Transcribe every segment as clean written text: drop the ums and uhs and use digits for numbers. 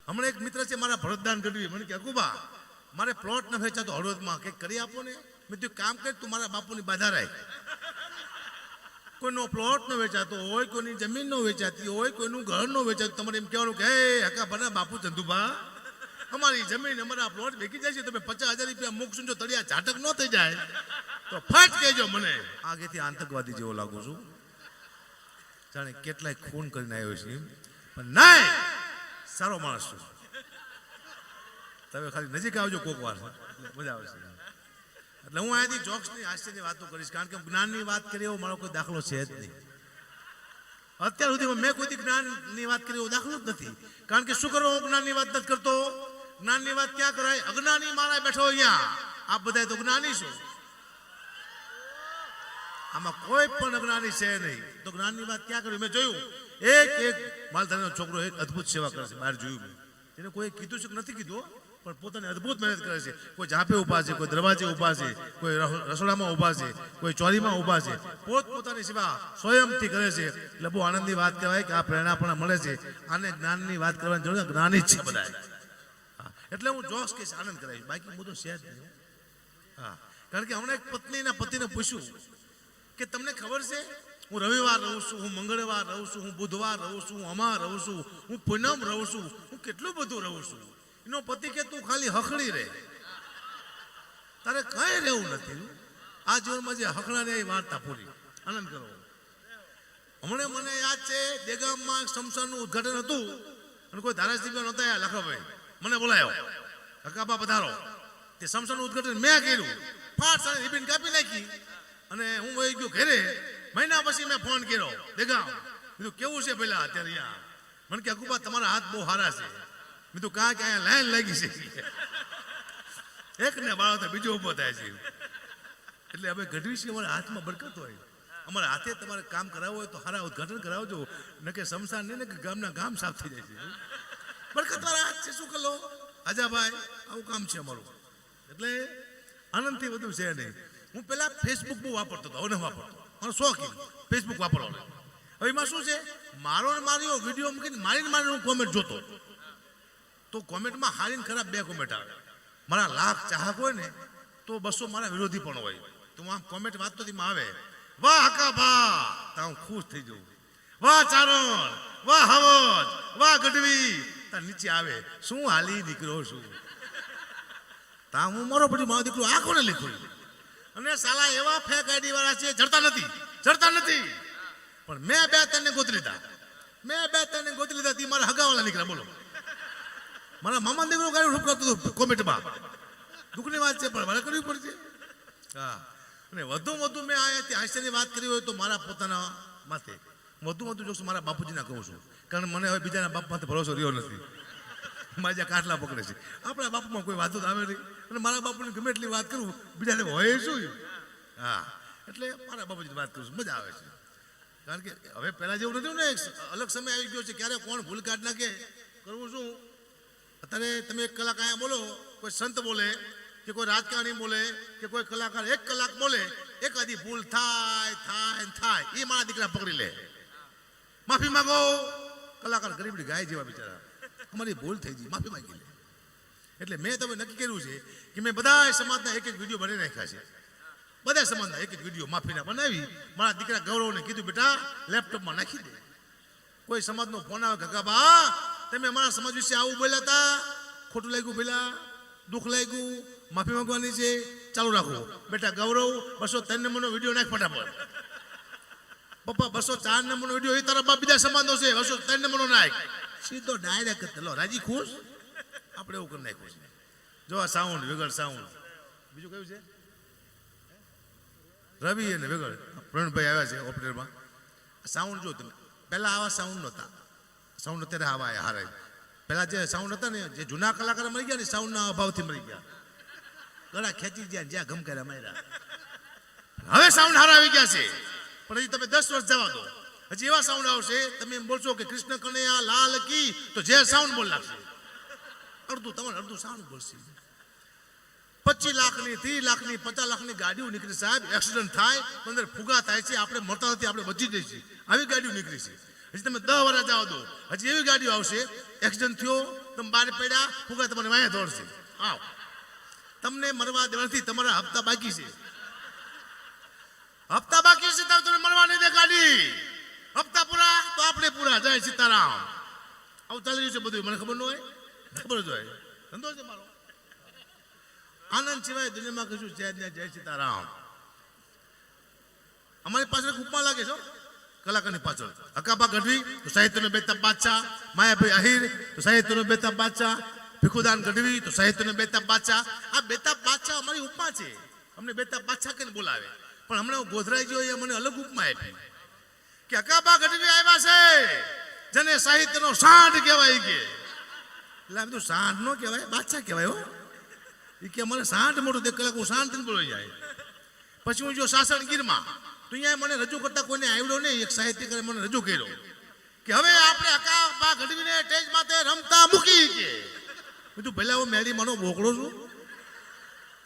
હમણાં એક મિત્ર છે મારા ભરતદાન ગઢવી, મને કે અકુબા મારે પ્લોટ ન વેચાતો હળવદમાં, કંઈક કરી આપો ને. મેં તું કામ કર, તું મારા બાપુની બાધા રાખ. કોઈનો પ્લોટ ન વેચાતો હોય, કોઈની જમીન ન વેચાતી હોય, કોઈનું ઘર ન વેચાતું, તમારે એમ કહેવાનું કે હે હકા ભના બાપુ ચંદુભા, અમારી જમીન અમારા પ્લોટ વેચી જાય છે, તમે 50,000 રૂપિયા મૂકશું, જો તળિયા ઝાટક ન થઈ જાય તો ફટ કહેજો મને. આગેથી આતંકવાદી જેવો લાગુ છું, જાણે કેટલાય ખૂન કરીને આવ્યો છે, પણ નહીં, સારો માણસ છું. તમે ખાલી નજીક આવજો કોક વાર, મજા આવશે. એટલે હું અહીંયાથી જોક્સની હાસ્યની વાતો કરીશ, કારણ કે જ્ઞાનની વાત કરી એવો મારો કોઈ દાખલો છે જ નહીં. અત્યાર સુધીમાં મેં કોઈ જ્ઞાનની વાત કરી એવો દાખલો જ નથી. કારણ કે શું કરો, હું જ્ઞાનની વાત નથી કરતો. જ્ઞાનની વાત ક્યાં કરાય? અજ્ઞાની માણસ બેઠો અહીંયા, આપ બધા તો જ્ઞાની છો. આમાં કોઈ પણ અજ્ઞાની છે નહીં, તો જ્ઞાનની વાત ક્યાં કરી? મેં જોયું એક માલધારીનો છોકરો એક અદભુત સેવા કરે છે, બહાર જોયું મેં. એને કોઈ કીધું છે કે નથી કીધું, પણ પોતાની અદભુત મહેનત કરે છે. કોઈ ઝાંપે ઊભા છે, કોઈ દરવાજે ઊભા છે, કોઈ રસોડામાં ઊભા છે, કોઈ ચોરીમાં ઊભા છે. પોતપોતાની સેવા સ્વયંથી કરે છે. એટલે બહુ આનંદની વાત કહેવાય કે આ પ્રેરણા પણ મળે છે. આને જ્ઞાનની વાત કરવાની જરૂર, જ્ઞાની જ છે બધા. એટલે હું જોશ કે આનંદ કરાવીશ, બાકી હું તો છે જ નહીં. હા, કારણ કે હમણાં એક પત્નીના પતિને પૂછ્યું કે તમને ખબર છે હું રવિવાર રહું છું, હું મંગળવાર રહું છું, હું બુધવાર રહું છું, હું અમાર રહું છું, હું પૂનમ રહું છું, હું કેટલું બધું રહું છું. એનો પતિ કે તું ખાલી હખડી રહે, તારે કઈ રહેવું નથી. આ જીવનમાં જે હખડા રહે એ વાર્તા પૂરી, આનંદ કરો. હમણાં મને યાદ છે દેગામમાં શમશાનનું ઉદઘાટન હતું અને કોઈ ધારાસભ્ય નહોતા, લખાભાઈ મને બોલાયો, હકાબા પધારો. તે શમશાનનું ઉદઘાટન મેં કર્યું, ફાટ સારી રિબીન કાપી નાખી અને હું વહી ગયો ઘરે. મહિના પછી મેં ફોન કર્યો દેગામ, કીધું કેવું છે પેલા અત્યારે અહીંયા? મને કે અકુબા તમારા હાથ બહુ સારા છે. મેં તો કાં કે અહીંયા લાઈન લાગી છે, એક ને બાળો તો બીજો ઉભો થાય છે. એટલે અમે ગઢવી છીએ, અમારા હાથમાં બરકત હોય. અમારા હાથે તમારે કામ કરાવવું હોય તો સારા ઉદઘાટન કરાવજો, ન કે શમશાન નહીં ને કે ગામના ગામ સાફ થઈ જાય છે. બરકત વાળા હાથ છે, શું કરો આજાભાઈ, આવું કામ છે અમારું. એટલે આનંદથી બધું છે નહીં. હું પેલા ફેસબુક બહુ વાપરતો હતો, હવે વાપરતો, મારો શોખ ફેસબુક વાપરવાનો. હવે એમાં શું છે, મારો ને મારો વિડીયો મૂકીને મારીને હું કોમેન્ટ જોતો, તો કોમેન્ટમાં હારીને ખરાબ 2 કોમેન્ટ આવે. મારા લાખ ચાહક હોય ને તો 200 મારા વિરોધી પણ હોય. તો આમ કોમેન્ટ વાંચતો આવે, વાહ હકા ભા, તો હું ખુશ થઈ જઉં. વાહ ચારણ, વાહ હવજ, વાહ ગઢવી, તાર નીચે આવે શું હાલી દીકરો છું. તા હું મારો પછી મારો દીકરો આ કોને લખ્યું? અને સાલા એવા ફેક આઈડી વાળા છે, જડતા નથી. પણ મેં 2-3 ગોતી લીધા, તી મારા હગાવાળા નીકળ્યા. બોલો, મારા મામા દીકરો ગાડી રૂપ કરતો હતો કોમેન્ટમાં. દુઃખની વાત છે, પણ મારે કરવી પડશે. હા, અને વધુ મેં અહીંયાથી હાસ્યની વાત કરી હોય તો મારા પોતાના માથે વધુ જોક્સ મારા બાપુજીના કહું છું. કારણ મને હવે બીજાના બાપ માથે ભરોસો રહ્યો નથી. મારા જ્યાં કાટલા પકડે છે, આપણા બાપુમાં કોઈ વાતો આવે નહીં. અને મારા બાપુની ગમે એટલી વાત કરું, બીજાને હોય શું. હા, એટલે મારા બાપુજીની વાત કરું છું, મજા આવે છે. કારણ કે હવે પહેલાં જેવું નથી ને, અલગ સમય આવી ગયો છે, ક્યારે કોણ ભૂલ કાઢ નાખે. કરવું શું, અત્યારે તમે 1 કલાક અહીંયા બોલો, કોઈ સંત બોલે કે કોઈ રાજકારણી બોલે કે કોઈ કલાકાર 1 કલાક બોલે, એકાદી ભૂલ થાય, એ મારા દીકરા પકડી લે, માફી માંગો. કલાકાર ગરીબડી ગાય જેવા બિચારા, અમારી ભૂલ થઈ ગઈ, માફી માંગી લે. એટલે મેં તમે નક્કી કર્યું છે કે મેં બધા સમાજના 1-1 વિડીયો બનાવી નાખ્યા છે. બધા સમાજના 1-1 વિડીયો માફીના બનાવી મારા દીકરા ગૌરવને કીધું બેટા લેપટોપમાં નાખી દે. કોઈ સમાજનો ફોન આવે, કાકા તમે અમારા સમાજ વિશે આવું બોલ્યા હતા, ખોટું લાગ્યું, પેલા દુઃખ લાગ્યું, માફી માંગવાની છે, ચાલુ રાખો બેટા. ગૌરવ 203 નંબરનો વિડીયો નાખ ફટાફટ. પપ્પા 204 નંબરનો વિડીયો, એ તારા બાપ બીજા સમાજનો છે, 203 નંબરનો નાખ. સીધો ડાયરેક્ટ લો, રાજી ખુશ. આપણે એવું કરી નાખ્યું છે. જો આ સાઉન્ડ વગર સાઉન્ડ, બીજું કયું છે? રવિ અને વગર પ્રવીણભાઈ આવ્યા છે ઓપરેટરમાં. સાઉન્ડ જો તમે, પહેલા આવા સાઉન્ડ નહોતા. સાઉન્ડ અત્યારે આવા હારે. પહેલા જે સાઉન્ડ હતા ને, જે જૂના કલાકાર મરી ગયા ને, સાઉન્ડના અભાવથી મરી ગયા. ગળા ખેંચી ગયા, જ્યાં ગમકાર્યા માર્યા. હવે સાઉન્ડ હારા આવી ગયા છે, પણ હજી તમે 10 વર્ષ જવા દો, હજી એવા સાઉન્ડ આવશે, તમે એમ બોલશો કે કૃષ્ણ કનૈયા લાલ કી, તો જે સાઉન્ડ બોલ લાગશે. અડધું સાઉન્ડ બોલશે. 25 લાખની, 30 લાખની, 50 લાખની ગાડીઓ નીકળી સાહેબ. એક્સિડન્ટ થાય, અંદર ફુગા થાય છે, આપણે મળતા નથી, આપણે બચી જઈએ છીએ. આવી ગાડીઓ નીકળી છે. હજી તમે 10 વર્ષ જવા દો, હજી એવી ગાડીઓ આવશે, એક્સિડન્ટ થયો, તમે બહાર પડ્યા ફુગા તમારે વાયા દોડશે. આવ તમને મરવા દેવાથી તમારા હપ્તા બાકી છે. હપ્તા બાકી છે તો તમે મરવા નહીં દે ગાડી. હપ્તા પૂરા તો આપણે પૂરા. જય સીતારામ. આવું ચાલી રહ્યું છે બધું. મને ખબર ન હોય, ખબર જ હોય. ધંધો છે મારો. આનંદ સિવાય દુનિયામાં કશું છે જ નહીં. જય સીતારામ. અમારી પાછળ ઉપમા લાગે છે કલાકારની પાછળ. હકાબા ગઢવી તો સાહિત્યનો બેતાબ બાદશાહ, માયાભાઈ આહિર તો સાહિત્યનો બેતાબ બાદશાહ, ભીખુદાન ગઢવી તો સાહિત્યનો બેતાબ બાદશાહ. આ બેતાબ બાદશાહ અમારી ઉપમા છે. અમને બેતાબ બાદશાહ કહીને બોલાવે. પણ હમણાં ગોધરાઈ ગયો એ મને અલગ ઉપમા આપી કે હકાબા ગઢવી આવ્યા છે જેને સાહિત્યનો સાંઢ કહેવાય. કે એટલે આમ તો સાંઢ નો કહેવાય, બાદશાહ કહેવાય. હો એ કે મને સાંઢ મોટું દેખ કલાક હું શાંતિને બોલાઈ જાય. પછી હું જો સાસણગીરમાં તો અહીંયા મને રજૂ કરતા કોઈને આવડ્યો નહીં. એક સાહિત્યકારે મને રજૂ કર્યો કે હવે આપણે હકાબા ગઢવીને સ્ટેજ માથે રમતા મૂકી. કે બધું પહેલા હું મેળી માનો બોકડો છું,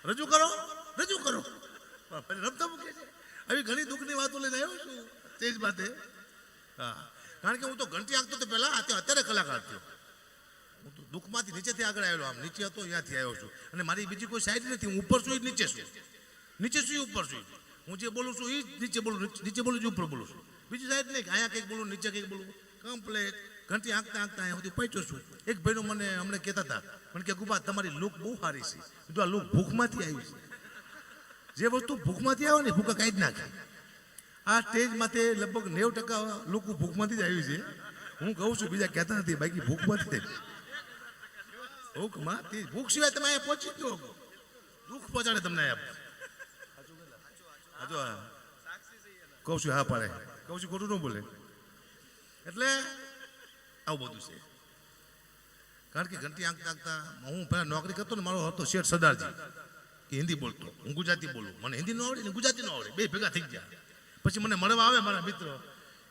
રજૂ કરો રજૂ કરો. રમતા મૂકે છે. આવી ઘણી દુઃખની વાતો લઈને આવ્યો છું સ્ટેજ માથે. હા, કારણ કે હું તો ઘંટી આંકતો તો પહેલા, અત્યારે કલાકાર થયો. હું તો દુઃખમાંથી નીચેથી આગળ આવેલો. આમ નીચે હતો અહીંયાથી આવ્યો છું. અને મારી બીજી કોઈ સાઈડ નથી. હું ઉપર છું એ નીચે છું, નીચે છું એ ઉપર છું. હું જે બોલું છું એ નીચે બોલું, નીચે બોલું છું ઉપર બોલું છું. બીજી સાઈડ નહીં કે અહીંયા કંઈક બોલું નીચે કંઈક બોલું. કમ્પ્લેટ ઘંટી આંકતા આંકતા અહીંયા સુધી પહોંચ્યો છું. એક ભાઈનો મને હમણાં કહેતા હતા, મને કે ગુબા તમારી લુક બહુ સારી છે. કીધું આ લુક ભૂખમાંથી આવી છે. જે વસ્તુ ભૂખમાંથી આવે ને ભૂખા કાઢી નાખે. આ સ્ટેજ માથે લગભગ 90% લોકો ભૂખમાંથી જ આવી છે. હું કહું છું, બીજા કહેતા નથી, બાકી ભૂખમાંથી ભૂખમાંથી. ભૂખ સિવાય તમે અહીંયા પહોંચી ગયો. દુઃખ પહોંચાડે તમને અહીંયા. કહું છું હા પાડે, કહું છું ખોટું ન બોલે. એટલે આવું બધું છે. કારણ કે ઘંટી આંકતા આંકતા હું પહેલા નોકરી કરતો ને, મારો હતો શેઠ સરદારજી. કે હિન્દી બોલતો, હું ગુજરાતી બોલું. મને હિન્દી ન આવડે ને ગુજરાતી ન આવડે, બે ભેગા થઈ ગયા. પછી મને મળવા આવે મારા મિત્રો,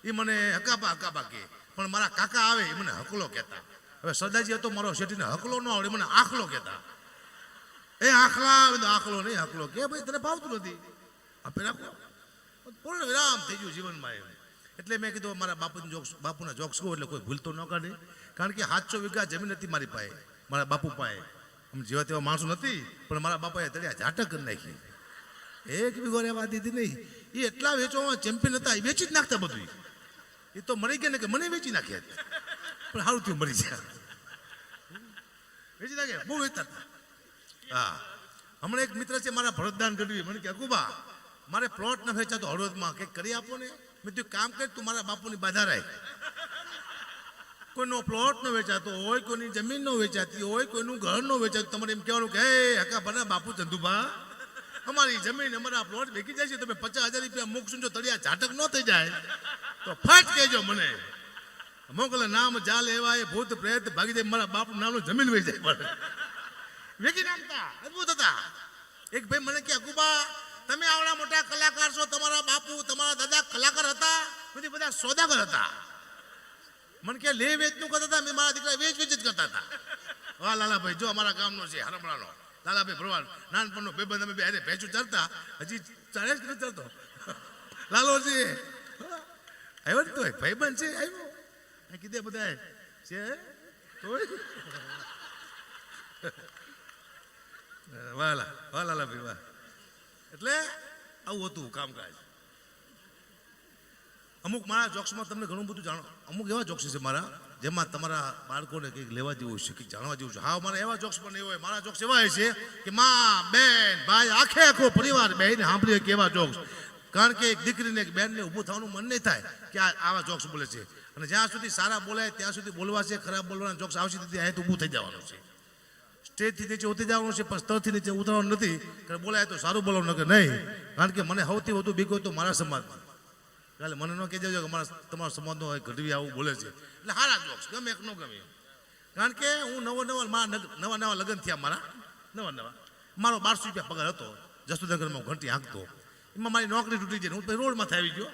એ મને હકાબા હકાબા કહે. પણ મારા કાકા આવે એ મને હકલો કહેતા. હવે સરદારજી હતો મારો શેઠીને હકલો ન આવડે, મને આખલો કહેતા. એ આખલા આખલો નહીં, હકલો કે ભાઈ તને ભાવતું નથી આપે રાખો. પૂર્ણ વિરામ થઈ ગયું જીવનમાં એમ. એટલે મેં કીધું મારા બાપુના જોક્સ કહું એટલે કોઈ ભૂલતો ન કાઢે. કારણ કે 700 વીઘા જમીન હતી મારી પાસે, મારા બાપુ પાસે. આમ જેવા તેવા માણસો નથી, પણ મારા બાપાએ તળિયા ઝાટક કરી નાખી. એક વીઘો રહેવા દીધી નહીં. એ એટલા વેચવામાં ચેમ્પિયન હતા, એ વેચી જ નાખતા બધું. એ તો મરી ગયા ને કે મને વેચી નાખ્યા. પણ સારું થયું મરી ગયા, વેચી નાખ્યા, બહુ વેચતા હતા. હા, હમણાં એક મિત્ર છે મારા ભરતદાન ગઢવી, મને કે અકુબા મારે પ્લોટ ન વેચાતો હળવદમાં, કંઈક કરી આપો ને. મેં તું કામ કર, તું મારા બાપુની બાધા રાખ. કોઈનો પ્લોટ ન વેચાતો હોય, કોઈની જમીન ન વેચાતી હોય, કોઈનું ઘર ન વેચાતું, તમારે એમ કહેવાનું કે હે હકાભાના બાપુ ચંદુભા અમારી જમીન અમારા પ્લોટ વેચી જાય છે, તમે 50,000 રૂપિયા મૂકશું. જો તળિયા ઝાટક ન થઈ જાય તો ફટ કહેજો મને. મોકલે નામ જા લેવા એ ભૂત પ્રેત ભાગી જાય, મારા બાપનું નામનું જમીન વેચી જાય. વેચી નાખતા, અદભુત હતા. એક ભાઈ મને કે અકુબા તમે આવડા મોટા કલાકાર છો, તમારા બાપુ તમારા દાદા કલાકાર હતા, બધી બધા સોદાગર હતા. મને કે લે વેચનું કરતા હતા, મેં મારા દીકરા વેચ વેચ જ કરતા હતા. વાહ લાલાભાઈ, જો અમારા ગામનો છે હરમણાનો લાલાભાઈ ભરવાડ, નાનપણનો ભાઈબંધ. અમે બે ભેંચું ચરતા, હજી ચાલે જ નથી ચરતો. લાલોજી આવ્યો ને, તો ભાઈબંધ છે આવ્યો કીધે બધા છે. વાહ લાલાભાઈ વાહ. એટલે આવું હતું કામકાજ. અમુક મારા જોક્સમાં તમને ઘણું બધું જાણો. અમુક એવા જોક્સ છે મારા જેમાં તમારા બાળકોને કંઈક લેવા જેવું છે, કંઈક જાણવા જેવું છે. હા, મારા એવા જોક્સ પણ એવા હોય. મારા જોક્સ એવા હોય છે કે માં બેન ભાઈ આખો પરિવાર બેહીને સાંભળીએ કેવા જોક્સ. કારણ કે એક દીકરીને એક બેનને ઊભું થવાનું મન નહીં થાય કે આવા જોક્સ બોલે છે. અને જ્યાં સુધી સારા બોલાય ત્યાં સુધી બોલવા છે, ખરાબ બોલવાના જોક્સ આવશે તેથી અહીં તો ઊભું થઈ જવાનું છે. સ્ટેજથી નીચે ઉતરી જવાનું છે, પણ સ્તરથી નીચે ઉતરવાનું નથી. કારણ બોલાય તો સારું બોલવાનું કે નહીં. કારણ કે મને સૌથી વધુ બીક હોય તો મારા સમાજની. એટલે મને ન કહેજો કે તમારા સમાજનો ગઢવી આવું બોલે છે. એટલે સારા જોક્સ ગમે એક ન ગમે. કારણ કે હું નવા લગ્ન થયા મારા, નવા મારો 1200 રૂપિયા પગાર હતો. જસુનગરમાં હું ઘંટી હાંકતો. એમાં મારી નોકરી તૂટી જાય, હું પછી રોડમાંથી આવી ગયો.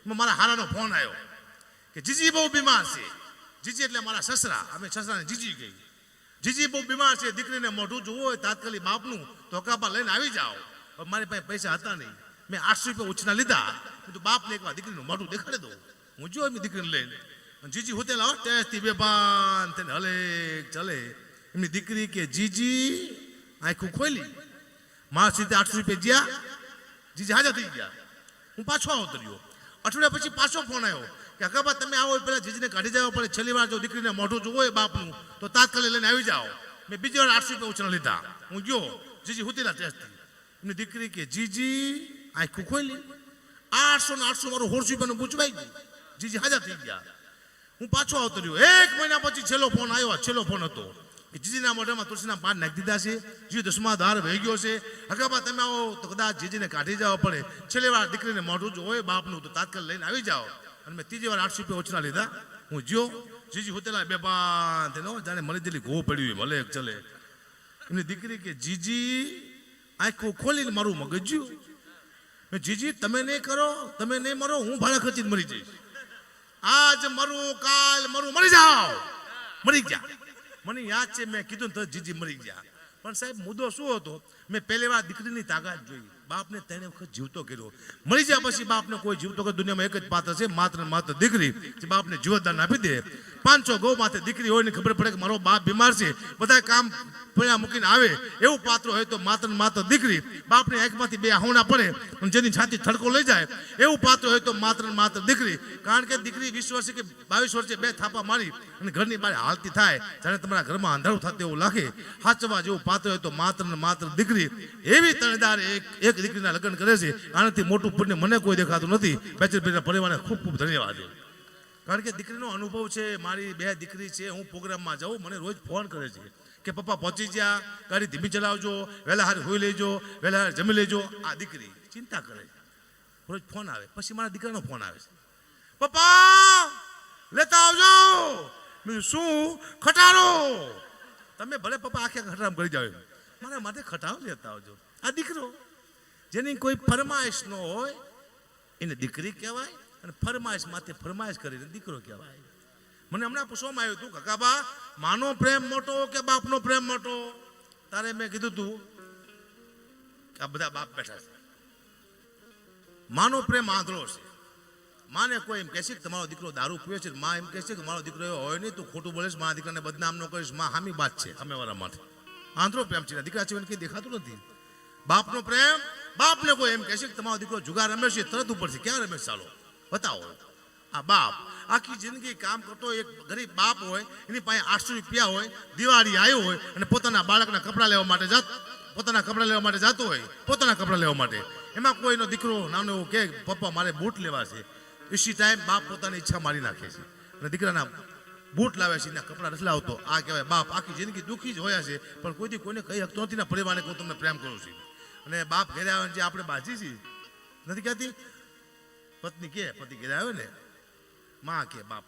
એમાં મારા હારાનો ફોન આવ્યો કે જીજી બહુ બીમાર છે. જીજી એટલે મારા સસરા, અમે સસરાને જીજી કહી. જીજી બહુ બીમાર છે, દીકરીને મોઢું જોવું હોય તાત્કાલિક બાપનું તો હકાબા લઈને આવી જાઓ. હવે મારી પાસે પૈસા હતા નહીં. મેં 800 રૂપિયા ઉછના લીધા. કીધું બાપને એકવાર દીકરીનું મોઢું દેખાડી દઉં. હું જો એમની દીકરીને લઈને જીજી હોતેલા ટેસ્ટથી બેભાન થઈને હલે ચલે. એમની દીકરી કે જીજી આંખું ખોલી, મારા સીધે 800 રૂપિયા જ્યાં જીજી હાજર થઈ ગયા. હું પાછો આવતો રહ્યો. અઠવાડિયા પછી પાછો ફોન આવ્યો કે અકાબા તમે આવો પેલા જીજીને કાઢી જવા પડે, છેલ્લી વાર જો દીકરીને મોઢું જોવું હોય બાપનું તો તાત્કાલિક લઈને આવી જાઓ. મેં બીજી વાર 800 રૂપિયા ઉછળ લીધા. હું ગયો, જીજી હોતેલા ટેસ્ટથી. એમની દીકરી કે જીજી આંખું ખોલી, 800 ને 800 મારું 100 રૂપિયાનું પૂછવાઈ ગયું. જીજી હાજર થઈ ગયા. હું પાછો આવતો રહ્યો. 1 મહિના પછી છેલ્લો ફોન આવ્યો. છેલ્લો ફોન હતો કે જીજીના મોઢામાં તુલસીના પાન નાખી દીધા છે, જીવ 10મા ધાર વહી ગયો છે. હકાબા તમે આવો તો કદાચ જીજીને કાઢી જવા પડે, છેલ્લી વાર દીકરીને મોઢું જો હોય બાપનું તો તાત્કાલિક લઈને આવી જાઓ. અને મેં ત્રીજી વાર 800 રૂપિયા ઓછા લીધા. હું જ્યો, જીજી હોતેલા બેભાન થઈને જાણે મળી જેલી ઘો પડ્યું ભલે એક ચલે. એમની દીકરી કે જીજી આંખું ખોલીને મારું મગજ્યું. જીજી તમે નહીં કરો, તમે નહીં મરો, હું ભાડા ખર્ચીને મરી જઈશ. આજ મરું, કાલ મરું, મરી જાઓ. મરી ગયા. મને યાદ છે મેં કીધું તો જીજી મરી ગયા. પણ સાહેબ મુદ્દો શું હતો? મેં પહેલી વાર દીકરીની તાકાત જોઈ. બાપને 3 વખત જીવતો કર્યો. મરી ગયા પછી બાપને કોઈ જીવતો કે દુનિયામાં એક જ પાત્ર છે, માત્ર ને માત્ર દીકરી, જે બાપને જીવતદાન આપી દે. 500 ગૌ માથે દીકરી હોય ને ખબર પડે કે મારો બાપ બીમાર છે, બધા કામ પડ્યા મૂકીને આવે, એવું પાત્ર હોય તો માત્ર ને માત્ર દીકરી. બાપની આંખમાંથી 2 આહુણા પડે અને જેની છાતી થડકો લઈ જાય, એવું પાત્ર હોય તો માત્ર ને માત્ર દીકરી. કારણ કે દીકરી 20 વર્ષે કે 22 વર્ષે 2 થાપા મારી અને ઘરની બહાર હાલતી થાય, જાણે તમારા ઘરમાં અંધારું થતું એવું લાગે. હાચવા જેવું પાત્ર હોય તો માત્ર ને માત્ર દીકરી. એવી તણદાર એક દીકરીના લગ્ન કરે છે. આનાથી મોટું પુણ્ય મને કોઈ દેખાતું નથી. બેચરભાઈના પરિવારને ખૂબ ખૂબ ધન્યવાદ. કારણ કે દીકરીનો અનુભવ છે. મારી 2 દીકરી છે. હું પ્રોગ્રામમાં જાઉં, મને રોજ ફોન કરે છે કે પપ્પા પહોંચી ગયા, ગાડી ધીમી ચલાવજો, વહેલા હારે હોઈ લેજો, વહેલા હારે જમી લેજો. આ દીકરી ચિંતા કરે છે. રોજ ફોન આવે. પછી મારા દીકરાનો ફોન આવે છે, પપ્પા લેતા આવજો. મેં શું ખટારો? તમે ભલે પપ્પા આખે ખટારામ કરી જાવ, મારા માટે ખટારો લેતા આવજો. આ દીકરો જેની કોઈ ફરમાઈશ ન હોય એને દીકરી કહેવાય, અને ફરમાઈશ માથે ફરમાઈશ કરીને દીકરો કહેવાય. મને હમણાં પૂછવામાં આવ્યું હતું, કાકાબા માનો પ્રેમ મોટો કે બાપનો પ્રેમ મોટો? તારે મેં કીધું તું કે આ બધા બાપ બેઠા છે. માનો પ્રેમ આંધળો છે. માને કોઈ એમ કહેશે કે તમારો દીકરો દારૂ પીવે છે, માં એમ કહેશે કે મારો દીકરો એવો હોય નહીં, તું ખોટું બોલીશ, મારા દીકરાને બદનામ ન કરીશ. માં હામી વાત છે સામેવાળા માટે. આંધળો પ્રેમ છે. દીકરા છે કંઈ દેખાતું નથી. બાપનો પ્રેમ, બાપને કોઈ એમ કહેશે કે તમારો દીકરો જુગાર રમે છે, તરત ઉપરથી ક્યાં રમે? ચાલો બતાવો. આ બાપ આખી જિંદગી કામ કરતો એક ગરીબ બાપ હોય, એની પાસે 800 રૂપિયા હોય, દિવાળી આવ્યો હોય અને પોતાના બાળકના કપડાં લેવા માટે જતો હોય, પોતાના કપડાં લેવા માટે. એમાં કોઈનો દીકરો નાનો એવો કે પપ્પા મારે બૂટ લેવા છે. ઇસી ટાઈમ બાપ પોતાની ઈચ્છા મારી નાખે છે અને દીકરાના બૂટ લાવે છે, એના કપડાં નથી લાવતો. આ કહેવાય બાપ. આખી જિંદગી દુઃખી જ હોયા છે, પણ કોઈથી કોઈને કહી શકતો નથી ને પરિવારને હું તમને પ્રેમ કરું છું. અને બાપ ઘરે આવે જે આપણે બાજી છીએ નથી કહેતી, પત્ની કે પતિ ઘરે આવે ને, માં કે બાપ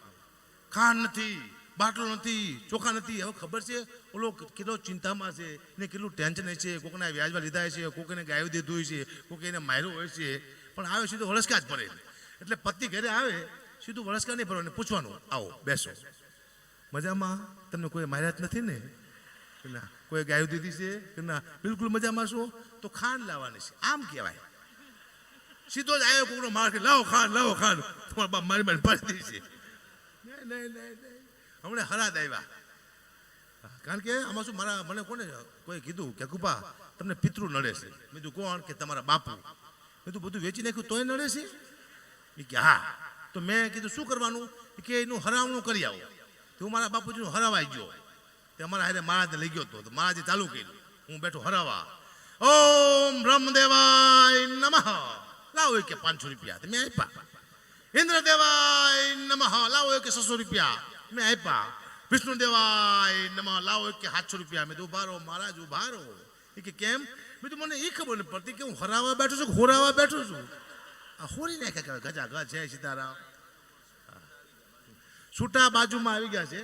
ખાંડ નથી, બાટલો નથી, ચોખા નથી. હવે ખબર છે ઓલો કેટલો ચિંતામાં છે ને કેટલું ટેન્શન છે. કોકને વ્યાજમાં લીધા છે, કોકને ગાયું દીધું હોય છે, કોકે એને માર્યો હોય છે, પણ આવે સીધું વળસકા જ પડે. એટલે પતિ ઘરે આવે સીધું વળસકા નહીં પડવાનું, પૂછવાનું આવો બેસો, મજામાં? તમને કોઈ માર્યા જ નથી ને? ના. કોઈ ગાયું દીધી છે કે ના? બિલકુલ મજામાં છો? તો ખાંડ લાવવાની છે. આમ કહેવાય. સીધો જ આવ્યો કોકનો માર કે લાવો ખાંડ, લાવો ખાંડ. તમારા બાપ મારી મારી પાડી દીધી છે. નહીં. હમણાં હરાદ આવ્યા. કારણ કે આમાં શું મને કોને કોઈ કીધું કે કુપા તમને પિતૃ નડે છે. મેં કીધું કોણ? કે તમારા બાપુ. મેં કીધું બધું વેચી નાખ્યું તોય નડે છે? એ કે હા. તો મેં કીધું શું કરવાનું? કે એનું હરાવણું કરી આવો. તો હું મારા બાપુજીનું હરાવાઈ ગયો. તે અમારા હારે મહારાજને લઈ ગયો હતો. તો મહારાજે ચાલુ કર્યું, હું બેઠો હરાવા. ઓમ બ્રહ્મદેવાય નમઃ, લાવો કે 500 રૂપિયા. તમે આપ્યા. ઇન્દ્રદેવાય નમઃ, લાવો કે 600 રૂપિયા. મેં આપ્યા. વિષ્ણુદેવાય નમઃ, લાવો કે 700 રૂપિયા. મેં તો ઉભા રહો મહારાજ, ઉભા રહો. એ કે કેમ? મેં તો મને એ ખબર નથી પડતી કે હું હરાવા બેઠો છું, હોરાવા બેઠો છું. આ હોરી નાખ્યા ગજા ગજ જય સીતારામ. છૂટા બાજુમાં આવી ગયા છે,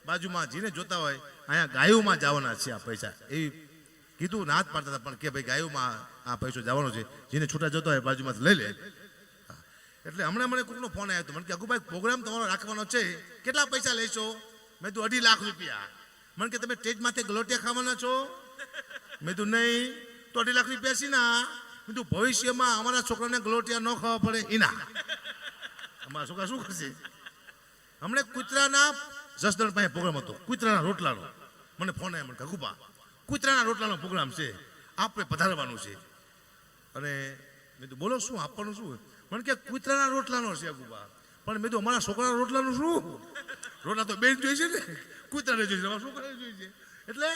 બાજુમાં જેને જોતા હોય અહીંયા ગાયોમાં જવાના છે આ પૈસા. એવી કીધું ના જ પાડતા હતા, પણ કે ભાઈ ગાયોમાં આ પૈસો જવાનો છે, જેને છૂટા જતો હોય બાજુમાંથી લઈ લે. એટલે હમણાં મને કોઈનો ફોન આવ્યો હતો. મને કે અગુભાઈ પ્રોગ્રામ તમારો રાખવાનો છે, કેટલા પૈસા લેશો? મેં તું 2.5 લાખ રૂપિયા. મને કે તમે સ્ટેજ માથે ગલોટિયા ખાવાના છો? મેં તું નહીં. તો 2.5 લાખ રૂપિયા છે ના? મેં તું ભવિષ્યમાં અમારા છોકરાને ગલોટિયા ન ખાવા પડે એના. અમારા છોકરા શું કરશે? હમણાં કૂતરાના જસદણ પાસે પ્રોગ્રામ હતો, કૂતરાના રોટલાનો. મને ફોન આવ્યો, મને કગુપા કૂતરાના રોટલાનો પ્રોગ્રામ છે, આપણે પધારવાનું છે. અને મેં તો બોલો શું આપવાનું શું? મને કે કૂતરાના રોટલાનો છે કગુપા. પણ મેં તો અમારા છોકરાના રોટલાનું શું? રોટલા તો બેન જોઈ છે ને, કૂતરાને જોઈ છે, અમારા છોકરાને જોઈ છે. એટલે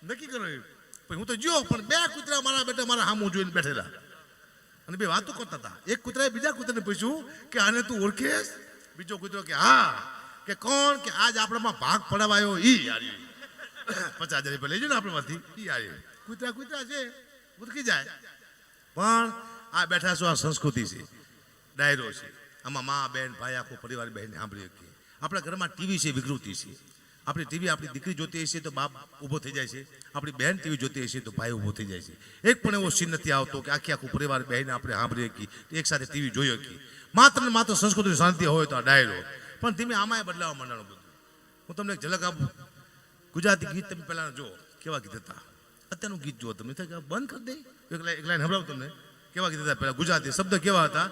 નક્કી કરો. પછી હું તો જો પણ બે કૂતરા મારા બેટા મારા સામું જોઈને બેઠેલા અને બે વાતો કરતા હતા. એક કૂતરાએ બીજા કૂતરાને પૂછ્યું કે આને તું ઓળખેશ? બીજો કૂતરો કે હા. કે કોણ? કે આજ આપણામાં ભાગ પડાવાયો ઈ આર્યું. 50,000 રૂપિયા લઈ જો ને આપણામાંથી ઈ આર્યું. કૂતરા કૂતરા છે, ઉતકી જાય. પણ આ બેઠા છો, આ સંસ્કૃતિ છે, ડાયરો છે. આમાં મા બેન ભાઈ આખો પરિવાર બહેન સાંભળી શકીએ. આપણા ઘરમાં ટીવી છે, વિકૃતિ છે. આપણી ટીવી આપણી દીકરી જોતી હશે તો બાપ ઊભો થઈ જાય છે, આપણી બહેન ટીવી જોતી હશે તો ભાઈ ઊભો થઈ જાય છે. એક પણ એવો સીન નથી આવતો કે આખું પરિવાર બહેન આપણે સાંભળી શકીએ, એક સાથે ટીવી જોઈ શકીએ. માત્ર ને માત્ર સંસ્કૃતિ શાંતિ હોય તો આ ડાયરો. પણ ધીમે આમાંય બદલાવા માંડવાનું બધું. હું તમને એક ઝલક આપું. ગુજરાતી ગીત તમે પહેલા જો કેવા ગીત હતા, અત્યારનું ગીત જુઓ તમે બંધ કરી દે. એક લાઈન સંભળાવું તમને કેવા ગીત હતા પહેલા. ગુજરાતી શબ્દ કેવા હતા